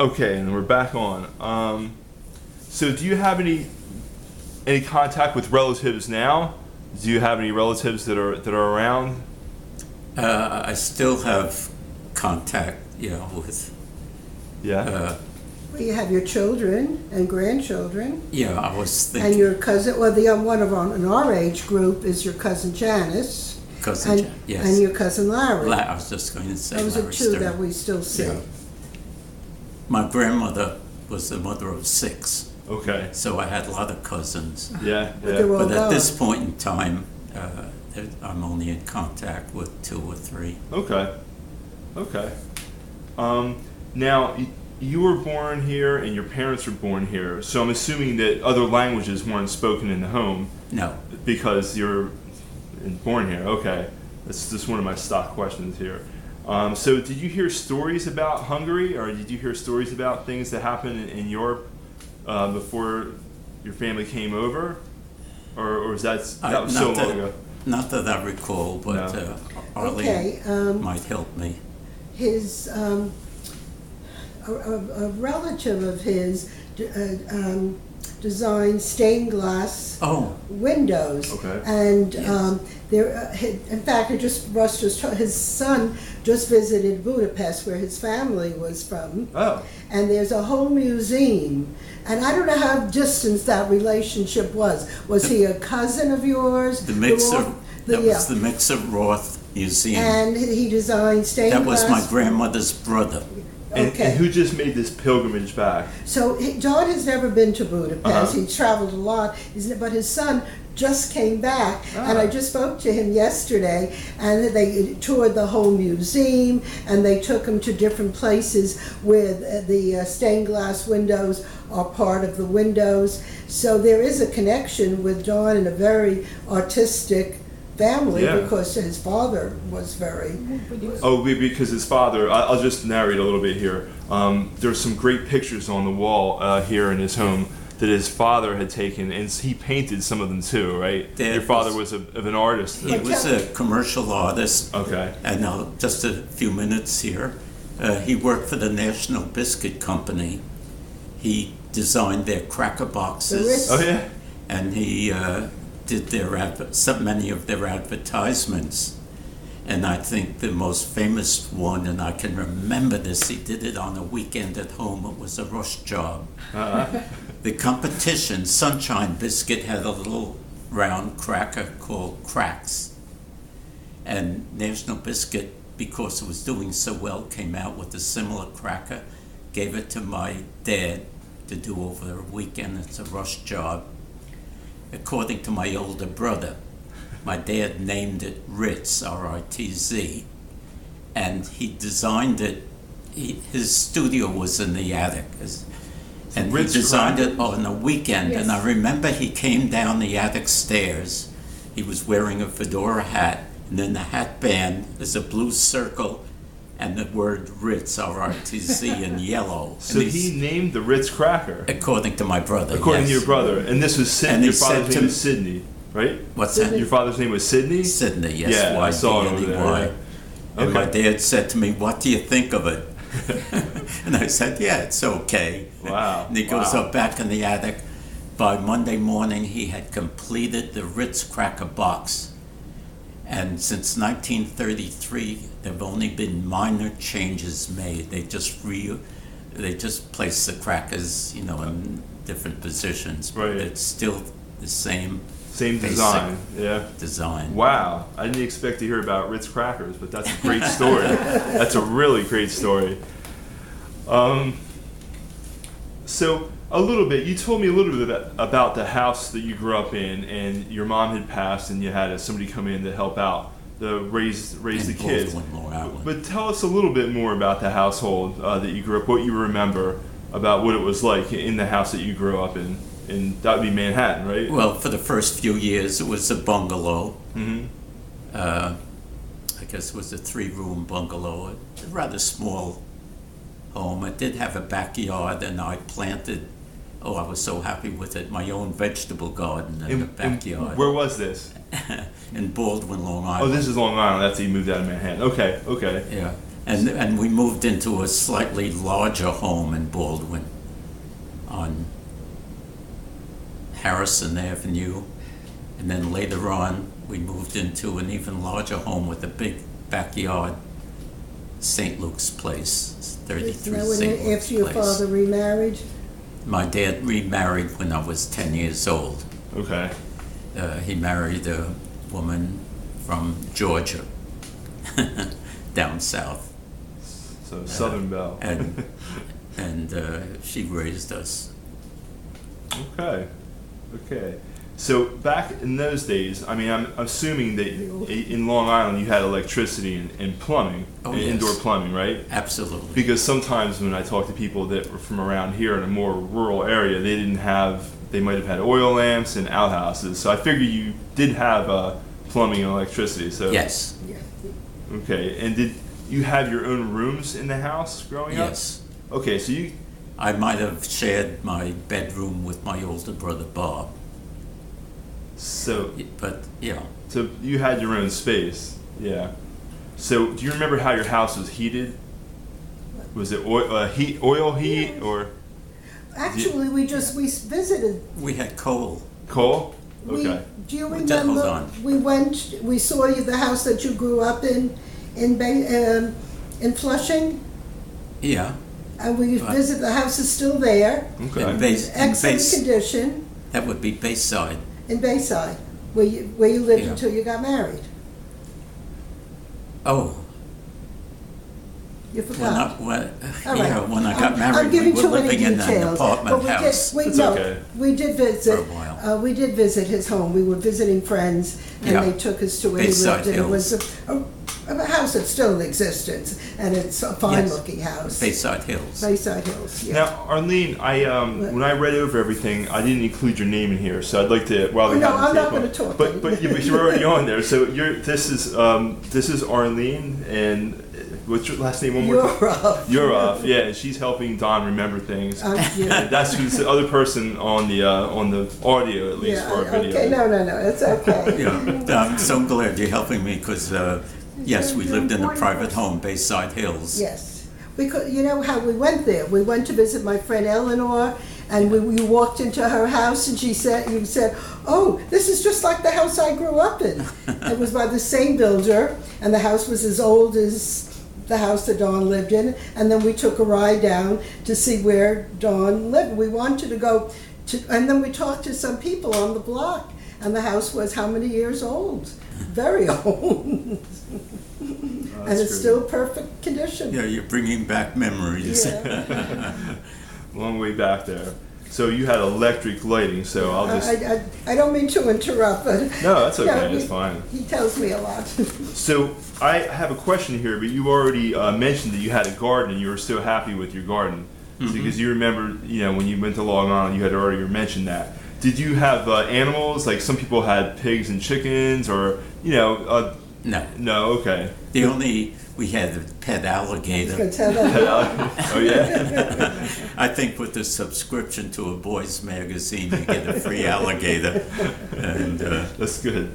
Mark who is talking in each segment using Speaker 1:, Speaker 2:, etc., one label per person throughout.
Speaker 1: Okay, and we're back on. So do you have any contact with relatives now? Do you have any relatives that are around?
Speaker 2: I still have contact, with.
Speaker 1: Yeah.
Speaker 3: Well, you have your children and grandchildren,
Speaker 2: I was thinking.
Speaker 3: and your cousin. Well, the one of in our age group is your cousin Janice,
Speaker 2: Cousin, yes.
Speaker 3: and your cousin Larry.
Speaker 2: I was just going to say
Speaker 3: Those are
Speaker 2: Larry
Speaker 3: two
Speaker 2: Stern.
Speaker 3: that we still see.
Speaker 2: Yeah. My grandmother was the mother of 6,
Speaker 1: Okay.
Speaker 2: so I had a lot of cousins.
Speaker 1: Yeah.
Speaker 3: But they're all
Speaker 2: But at
Speaker 3: gone.
Speaker 2: this point in time, I'm only in contact with 2 or 3.
Speaker 1: Okay. Okay. Now, you were born here and your parents were born here, so I'm assuming that other languages weren't spoken in the home
Speaker 2: No,
Speaker 1: because you're born here. Okay. That's just one of my stock questions here. So did you hear stories about Hungary, or did you hear stories about things that happened in Europe before your family came over? Or was that was so long ago?
Speaker 2: Not that I recall, but
Speaker 1: No.
Speaker 2: Arlene
Speaker 3: Okay,
Speaker 2: might help me.
Speaker 3: his a relative of his designed stained glass
Speaker 2: Oh,
Speaker 3: windows.
Speaker 1: Okay.
Speaker 3: And
Speaker 2: Yes.
Speaker 3: there, in fact, Russ just his son just visited Budapest, where his family was from,
Speaker 1: Oh.
Speaker 3: and there's a whole museum. And I don't know how distant that relationship was. Was he a cousin of yours?
Speaker 2: the Mixer, that
Speaker 3: yeah.
Speaker 2: was the Mixer Roth Museum.
Speaker 3: And he designed stained
Speaker 2: That was
Speaker 3: glass.
Speaker 2: my grandmother's brother.
Speaker 3: Okay.
Speaker 1: And who just made this pilgrimage back?
Speaker 3: So John has never been to Budapest.
Speaker 1: Uh-huh.
Speaker 3: He's traveled a lot, but his son just came back, and I just spoke to him yesterday, and they toured the whole museum, and they took him to different places where the stained glass windows are part of the windows. So there is a connection with John in a very artistic family,
Speaker 1: Yeah.
Speaker 3: because his father was very.
Speaker 1: Oh, because his father, I'll just narrate a little bit here. There's some great pictures on the wall here in his home that his father had taken, and he painted some of them too, right?
Speaker 2: Dad
Speaker 1: Your father
Speaker 2: was-
Speaker 1: was of an artist.
Speaker 2: He was a commercial artist.
Speaker 1: Okay.
Speaker 2: And now, just a few minutes here. He worked for the National Biscuit Company. He designed their cracker
Speaker 3: The
Speaker 2: boxes,
Speaker 3: Ritz.
Speaker 1: Oh, yeah?
Speaker 2: and he did many of their advertisements. And I think the most famous one, and I can remember this, he did it on a weekend at home. It was a rush job. The competition, Sunshine Biscuit, had a little round cracker called Cracks. And National Biscuit, because it was doing so well, came out with a similar cracker, gave it to my dad to do over a weekend. It's a rush job. According to my older brother, my dad named it Ritz, R-I-T-Z, and he designed it. His studio was in the attic, and
Speaker 1: Ritz
Speaker 2: he designed
Speaker 1: cracker?
Speaker 2: it on a weekend. And I remember he came down the attic stairs. He was wearing a fedora hat, and in the hat band is a blue circle and the word Ritz, R-I-T-Z, in yellow.
Speaker 1: So
Speaker 2: And
Speaker 1: he named the Ritz cracker,
Speaker 2: according to my brother.
Speaker 1: according to
Speaker 2: yes.
Speaker 1: your brother. And this was Sidney.
Speaker 2: And he
Speaker 1: Your father's
Speaker 2: said
Speaker 1: name
Speaker 2: to-
Speaker 1: was Sidney, right?
Speaker 2: What's that?
Speaker 1: Your father's name was Sidney?
Speaker 2: Sydney, yes,
Speaker 1: Yeah, I saw it over there,
Speaker 2: Y-D-N-E-Y.
Speaker 1: yeah.
Speaker 2: And my
Speaker 1: Okay.
Speaker 2: dad said to me, "What do you think of it?" And I said, "Yeah, it's okay."
Speaker 1: Wow,
Speaker 2: And he goes
Speaker 1: wow.
Speaker 2: up back in the attic. By Monday morning, he had completed the Ritz cracker box. And since 1933, there have only been minor changes made. They just placed the crackers, in different positions. But
Speaker 1: Right.
Speaker 2: it's still the same
Speaker 1: Same
Speaker 2: basic
Speaker 1: design. Yeah.
Speaker 2: design.
Speaker 1: Wow, I didn't expect to hear about Ritz crackers, but that's a great story. That's a really great story. So a little bit, you told me a little bit about the house that you grew up in, and your mom had passed, and you had somebody come in to help out, to raise the
Speaker 2: In
Speaker 1: kids.
Speaker 2: Baldwin, Long Island.
Speaker 1: But tell us a little bit more about the household that you grew up. What you remember about what it was like in the house that you grew up in. And that would be Manhattan, right?
Speaker 2: Well, for the first few years, it was a bungalow.
Speaker 1: Mm-hmm.
Speaker 2: I guess it was a 3-room bungalow, a rather small home. It did have a backyard, and I planted, I was so happy with it, my own vegetable garden in the backyard.
Speaker 1: Where was this?
Speaker 2: In Baldwin, Long
Speaker 1: Oh,
Speaker 2: Island.
Speaker 1: this is Long Island. That's how you moved out of Manhattan. Okay, okay.
Speaker 2: Yeah. And we moved into a slightly larger home in Baldwin on Harrison Avenue. And then later on, we moved into an even larger home with a big backyard, St. Luke's Place, 33
Speaker 3: Now,
Speaker 2: St. Luke's
Speaker 3: after your
Speaker 2: Place.
Speaker 3: father remarried?
Speaker 2: My dad remarried when I was 10 years old.
Speaker 1: Okay.
Speaker 2: He married a woman from Georgia, down south.
Speaker 1: So Southern Belle.
Speaker 2: And she raised us.
Speaker 1: Okay. Okay. So back in those days, I mean, I'm assuming that in Long Island you had electricity and plumbing,
Speaker 2: Oh,
Speaker 1: and
Speaker 2: yes.
Speaker 1: indoor plumbing, right?
Speaker 2: Absolutely.
Speaker 1: Because sometimes when I talk to people that were from around here in a more rural area, they might have had oil lamps and outhouses. So I figure you did have plumbing and electricity. So
Speaker 2: Yes.
Speaker 3: Yeah.
Speaker 1: Okay. And did you have your own rooms in the house growing up?
Speaker 2: Yes.
Speaker 1: Okay. So you.
Speaker 2: I might have shared my bedroom with my older brother Bob,
Speaker 1: So
Speaker 2: but yeah.
Speaker 1: So you had your own space, yeah. So do you remember how your house was heated? Was it oil heat, or
Speaker 3: Actually, we visited.
Speaker 2: We had coal.
Speaker 1: coal?
Speaker 3: We,
Speaker 1: Okay.
Speaker 3: do you
Speaker 2: Hold
Speaker 3: remember?
Speaker 2: on.
Speaker 3: We saw you the house that you grew up in Flushing,
Speaker 2: Yeah.
Speaker 3: and we
Speaker 2: Right.
Speaker 3: visited. The house is still there,
Speaker 1: Okay.
Speaker 2: And base, and
Speaker 3: excellent
Speaker 2: base,
Speaker 3: condition,
Speaker 2: that would be Bayside.
Speaker 3: in Bayside, where you lived
Speaker 2: Yeah.
Speaker 3: until you got married.
Speaker 2: Oh,
Speaker 3: You
Speaker 2: when
Speaker 3: forgot. All right.
Speaker 2: when I got
Speaker 3: I'm
Speaker 2: married, we
Speaker 3: giving
Speaker 2: were
Speaker 3: too many
Speaker 2: living in an
Speaker 3: details,
Speaker 2: apartment
Speaker 3: but we
Speaker 2: house.
Speaker 3: Did,
Speaker 1: It's okay.
Speaker 3: We did visit.
Speaker 2: For a while.
Speaker 3: We did visit his home. We were visiting friends, and
Speaker 2: Yeah.
Speaker 3: they took us to where
Speaker 2: Bayside
Speaker 3: he lived. And it was
Speaker 2: Hills.
Speaker 3: a house that's still in existence, and it's a fine-looking house.
Speaker 2: Bayside Hills.
Speaker 3: Bayside Hills. Yeah.
Speaker 1: Now, Arlene, when I read over everything, I didn't include your name in here, so I'd like to. While we
Speaker 3: No,
Speaker 1: have the
Speaker 3: I'm not
Speaker 1: tape on-
Speaker 3: gonna talk
Speaker 1: But
Speaker 3: anymore.
Speaker 1: but you're already on there. So this is Arlene, and what's your last name? One more time.
Speaker 3: You're up.
Speaker 1: You're off, yeah. And she's helping Don remember things.
Speaker 3: Yeah.
Speaker 1: And that's who's the other person on the audio, at least, for our video.
Speaker 3: Okay, no, it's okay.
Speaker 2: Yeah, I'm so glad you're helping me because, yes, we lived in a private home, Bayside Hills.
Speaker 3: Yes, because you know how we went there. We went to visit my friend Eleanor, and we walked into her house, and you said, "Oh, this is just like the house I grew up in." It was by the same builder, and the house was as old as the house that Dawn lived in. And then we took a ride down to see where Dawn lived. We wanted to go to, and then we talked to some people on the block, and the house was how many years old? Very old. And it's
Speaker 1: great.
Speaker 3: still perfect condition.
Speaker 2: Yeah, you're bringing back memories.
Speaker 3: Yeah.
Speaker 1: Long way back there. So you had electric lighting. So I'll just.
Speaker 3: I don't mean to interrupt, but.
Speaker 1: No, that's okay.
Speaker 3: Yeah,
Speaker 1: It's fine.
Speaker 3: He tells me a lot.
Speaker 1: So I have a question here, but you already mentioned that you had a garden and you were so happy with your garden. Because you remember, when you went to Long Island, you had already mentioned that. Did you have animals? Like some people had pigs and chickens, or
Speaker 2: No.
Speaker 1: No, okay.
Speaker 2: We had a pet alligator.
Speaker 3: Gonna tell that.
Speaker 1: Oh yeah.
Speaker 2: I think with the subscription to a boys magazine, you get a free alligator. And
Speaker 1: That's good.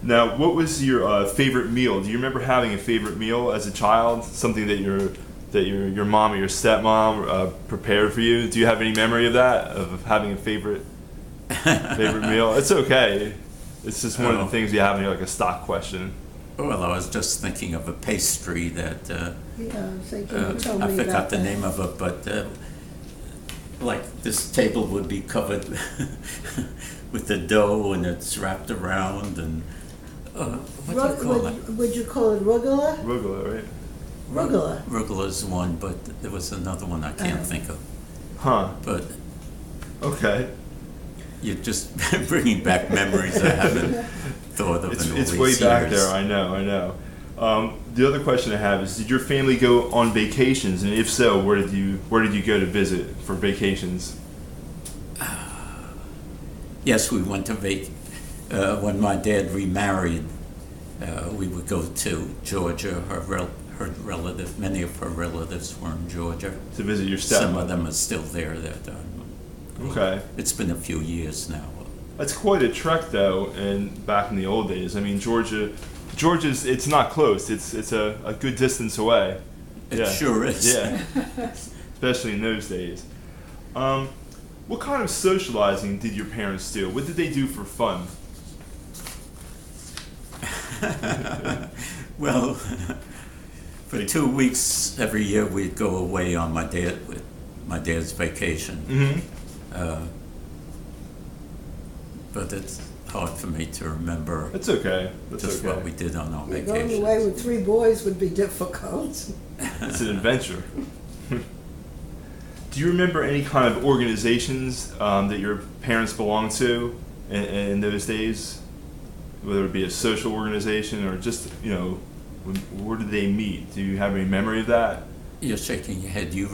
Speaker 1: Now, what was your favorite meal? Do you remember having a favorite meal as a child? Something that your mom or your stepmom prepared for you? Do you have any memory of that? Of having a favorite meal? It's okay. It's just one of the things you have in like a stock question.
Speaker 2: well, I was just thinking of a pastry that
Speaker 3: Yeah, I was thinking you told
Speaker 2: I
Speaker 3: me
Speaker 2: forgot
Speaker 3: about
Speaker 2: the
Speaker 3: that.
Speaker 2: name of it, but like this table would be covered with the dough and it's wrapped around and what do you call it?
Speaker 3: Would you call it rugula?
Speaker 1: Rugula, right?
Speaker 3: Rugula.
Speaker 2: Rugula's one, but there was another one I can't think of.
Speaker 1: Huh.
Speaker 2: But
Speaker 1: Okay.
Speaker 2: you're just bringing back memories I haven't thought of in all
Speaker 1: It's
Speaker 2: these
Speaker 1: way
Speaker 2: years.
Speaker 1: back there. I know. The other question I have is: did your family go on vacations, and if so, where did you go to visit for vacations?
Speaker 2: Yes, we went to when my dad remarried. We would go to Georgia. Her relative, many of her relatives were in Georgia.
Speaker 1: To visit your
Speaker 2: Some
Speaker 1: stepmother.
Speaker 2: of them are still there.
Speaker 1: Okay.
Speaker 2: It's been a few years now.
Speaker 1: That's quite a trek, though. And back in the old days, I mean, Georgia. The Georgia's, it's not close. It's a good distance away.
Speaker 2: It sure is.
Speaker 1: Yeah, especially in those days. What kind of socializing did your parents do? What did they do for fun?
Speaker 2: Well, for 2 weeks every year we'd go away on my dad's vacation.
Speaker 1: Mm-hmm.
Speaker 2: But it's hard for me to remember
Speaker 1: That's okay. That's
Speaker 2: just
Speaker 1: okay.
Speaker 2: what we did on our
Speaker 3: Going
Speaker 2: vacation.
Speaker 3: away with 3 boys would be difficult.
Speaker 1: It's an adventure. Do you remember any kind of organizations that your parents belonged to in those days? Whether it be a social organization or just, where did they meet? Do you have any memory of that?
Speaker 2: You're shaking your head. You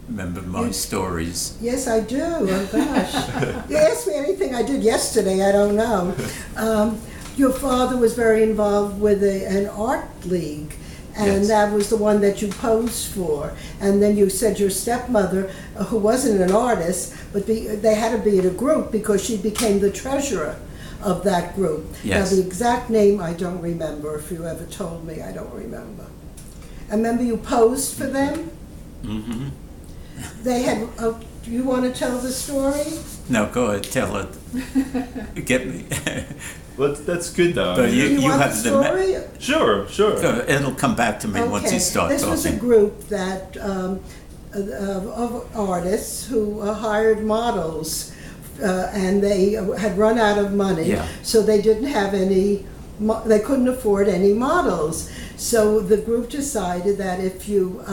Speaker 2: remember my stories.
Speaker 3: Yes, I do. Oh, gosh. You asked me anything I did yesterday, I don't know. Your father was very involved with an art league, and
Speaker 2: Yes.
Speaker 3: that was the one that you posed for. And then you said your stepmother, who wasn't an artist, but they had to be in a group because she became the treasurer of that group.
Speaker 2: Yes.
Speaker 3: Now, the exact name I don't remember. If you ever told me, I don't remember. I remember you posed for them.
Speaker 2: Mm-hmm.
Speaker 3: They had. Do you want to tell the story?
Speaker 2: No, go ahead, tell it. Get me.
Speaker 1: Well, that's good though.
Speaker 2: But
Speaker 3: Do you want the
Speaker 2: have
Speaker 3: story?
Speaker 1: Sure.
Speaker 2: Go, it'll come back to me once you start
Speaker 3: This was a
Speaker 2: talking.
Speaker 3: group that of artists who hired models, and they had run out of money,
Speaker 2: Yeah.
Speaker 3: so they didn't have any. They couldn't afford any models. So the group decided that if you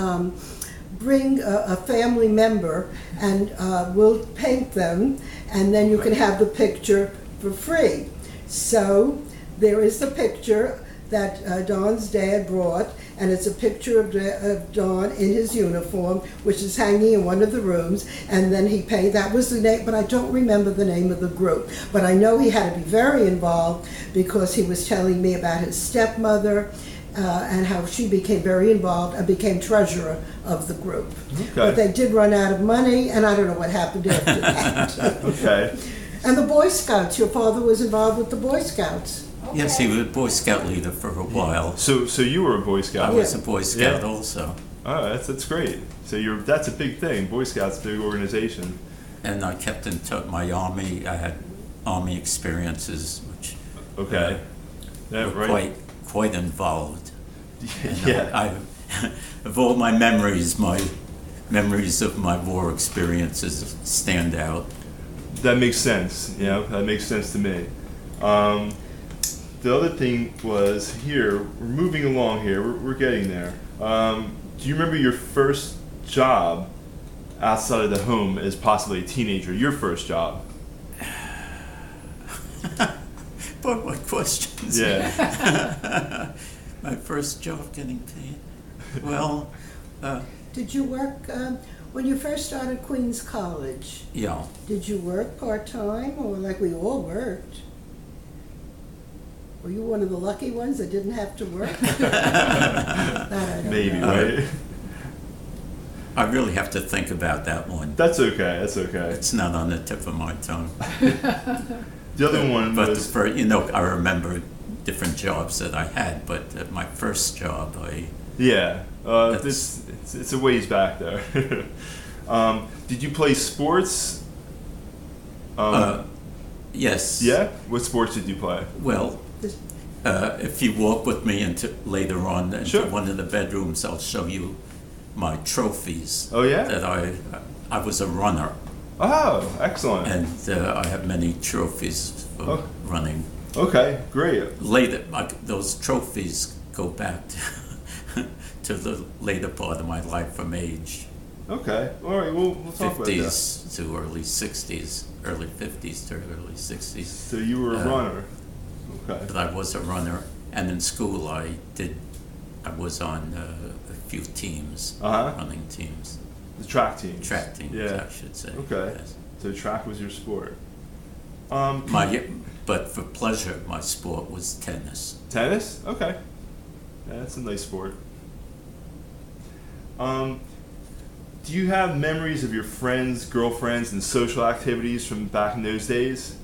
Speaker 3: bring a family member and we'll paint them, and then you can have the picture for free. So there is the picture that Don's dad brought, and it's a picture of Don in his uniform, which is hanging in one of the rooms, and then he paid, that was the name, but I don't remember the name of the group. But I know he had to be very involved because he was telling me about his stepmother, and how she became very involved and became treasurer of the group.
Speaker 1: Okay.
Speaker 3: But they did run out of money, and I don't know what happened after that.
Speaker 1: Okay.
Speaker 3: And the Boy Scouts, your father was involved with the Boy Scouts.
Speaker 2: Yes, he was a Boy Scout leader for a while.
Speaker 1: So you were a Boy
Speaker 2: I
Speaker 1: Scout.
Speaker 2: was a Boy Scout
Speaker 1: Yeah.
Speaker 2: also.
Speaker 1: Oh, that's great. So that's a big thing. Boy Scouts, big organization.
Speaker 2: And I kept in touch my Army. I had Army experiences, which
Speaker 1: Okay. Yeah,
Speaker 2: were
Speaker 1: right.
Speaker 2: quite involved. And
Speaker 1: Yeah.
Speaker 2: of all my memories of my war experiences stand out.
Speaker 1: That makes sense. That makes sense to me. The other thing was here. We're moving along here. We're getting there. Do you remember your first job outside of the home as possibly a teenager? Your first job?
Speaker 2: But what questions?
Speaker 1: Yeah.
Speaker 2: My first job getting paid. Well,
Speaker 3: Did you work, when you first started Queens College,
Speaker 2: yeah.
Speaker 3: did you work part-time, or like we all worked? Were you one of the lucky ones that didn't have to work? That I don't
Speaker 1: Maybe,
Speaker 3: know.
Speaker 1: right?
Speaker 2: I really have to think about that one.
Speaker 1: That's okay. That's okay.
Speaker 2: It's not on the tip of my tongue.
Speaker 1: The other one
Speaker 2: But
Speaker 1: was
Speaker 2: I remember different jobs that I had, but at my first job,
Speaker 1: yeah.
Speaker 2: That's-
Speaker 1: It's a ways back there. Did you play sports?
Speaker 2: yes.
Speaker 1: Yeah. What sports did you play?
Speaker 2: Well,
Speaker 3: This-
Speaker 2: if you walk with me into later on into
Speaker 1: Sure.
Speaker 2: one of the bedrooms, I'll show you my trophies.
Speaker 1: Oh yeah.
Speaker 2: That I was a runner,
Speaker 1: Oh, excellent.
Speaker 2: and I have many trophies for
Speaker 1: Oh.
Speaker 2: running.
Speaker 1: Okay, great.
Speaker 2: Later, those trophies go back to the later part of my life, from age
Speaker 1: Okay, all right. We'll talk about that.
Speaker 2: 50s to early 60s, early 50s to early 60s.
Speaker 1: So you were a runner. Okay.
Speaker 2: But I was a runner, and in school I was on a few teams,
Speaker 1: Uh-huh.
Speaker 2: running teams,
Speaker 1: The track team.
Speaker 2: track teams,
Speaker 1: Yeah.
Speaker 2: I should say.
Speaker 1: Okay.
Speaker 2: Yes.
Speaker 1: So track was your sport.
Speaker 2: But for pleasure, my sport was tennis.
Speaker 1: Tennis? Okay. Yeah, that's a nice sport. Do you have memories of your friends, girlfriends, and social activities from back in those days?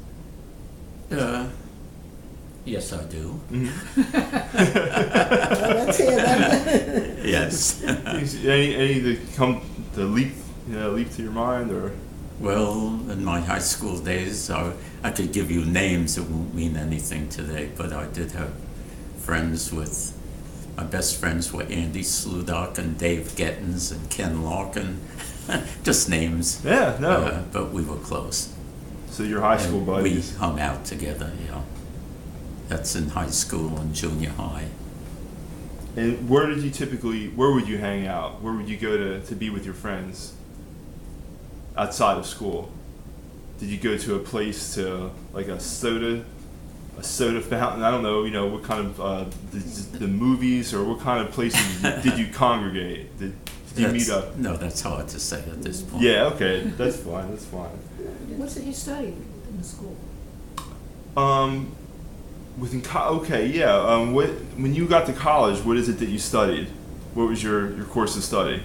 Speaker 2: Yes, I do.
Speaker 3: Well, let's hear that.
Speaker 2: Yes.
Speaker 1: Any that come to leap to your mind, or
Speaker 2: Well, in my high school days, I could give you names. It won't mean anything today, but I did have friends with. My best friends were Andy Sludock and Dave Gettins and Ken Larkin. Just names.
Speaker 1: yeah, no.
Speaker 2: But we were close.
Speaker 1: So your high school
Speaker 2: And
Speaker 1: buddies.
Speaker 2: we hung out together, yeah. That's in high school and junior high.
Speaker 1: And where would you hang out? Where would you go to be with your friends outside of school? Did you go to a place like a soda fountain? I don't know, what kind of, the movies, or what kind of places did you congregate? Did you meet up?
Speaker 2: No, that's hard to say at this point.
Speaker 1: Yeah, okay, that's fine.
Speaker 4: What's it you studied in the school?
Speaker 1: Okay, yeah. When you got to college, what is it that you studied? What was your course of study?